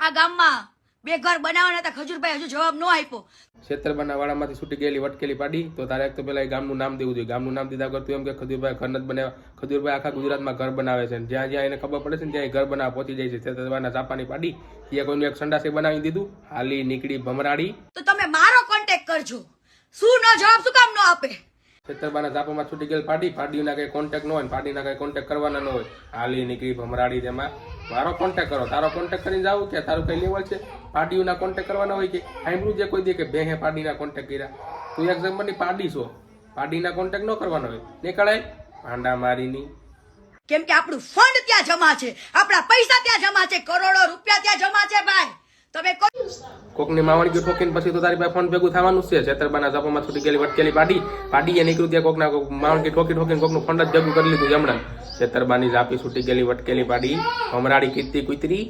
આ ગામમાં બે ઘર બનાવવાના હતા, ખજૂરભાઈ હજુ જવાબ ન આપ્યો. છેતરબાના વાળામાંથી છૂટી ગયેલી વટકેલી પાડી તો તારે એક તો પેલા એ ગામનું નામ દેવું જોઈએ. ગામનું નામ દીધા કરતું એમ કે ખજૂરભાઈ ઘર નથી બનાવ્યા. ખજૂરભાઈ આખા ગુજરાતમાં ઘર બનાવે છે, જ્યાં જ્યાં એને ખબર પડે છે ને ત્યાં એ ઘર બનાવવા પહોંચી જાય છે. છેતરબાના ચાપાની પાડી ત્યાં કોઈનું એક સંડાસે બનાવી દીધું, હાલી નીકળી ભમરાડી. તો તમે મારો કોન્ટેક્ટ કરજો. શું ન જવાબ શું કામ ન આપે? છેતરબાના ચાપામાં છૂટી ગયેલ પાડી, પાડીના કઈ કોન્ટેક્ટ ન હોય, પાડીના કઈ કોન્ટેક્ટ કરવાના ન હોય, હાલી નીકળી ભમરાડી. તેમાં મારો કોન્ટેક્ટ કરો, તારો કોન્ટેક્ટ કરીને જાવ કે તારું કઈ લેવલ છે? પાડીઓના કોન્ટેક્ટ કરવાના હોય કે સાંભળ્યું છે કોઈ દે કે બે હે પાડીના કોન્ટેક્ટ કર્યા? તું એક નંબરની પાડી છો, પાડીના કોન્ટેક્ટ ન કરવાનો હોય. નીકળાય ભાંડા મારીની. કેમ કે આપણું ફંડ ત્યાં જમા છે, આપણા પૈસા ત્યાં જમા છે, કરોડો રૂપિયા ત્યાં જમા છે. ભાઈ તમે કોકની માવણગી ઠોકીને પછી તો તારી પાસે ફોન ભેગું થવાનું છે. છેતરબાના ચાપામાં છૂટી ગયેલી વટકેલી પાડીએ નીકળ્યું ત્યાં કોકના માવણગી ઠોકીને કોકનું ફંડ જ ભેગું કરી લીધું જમણા. છેતરબાની ચાપી છૂટી ગયેલી વટકેલી પાડી ભમરાડી કીર્તિ કુતરી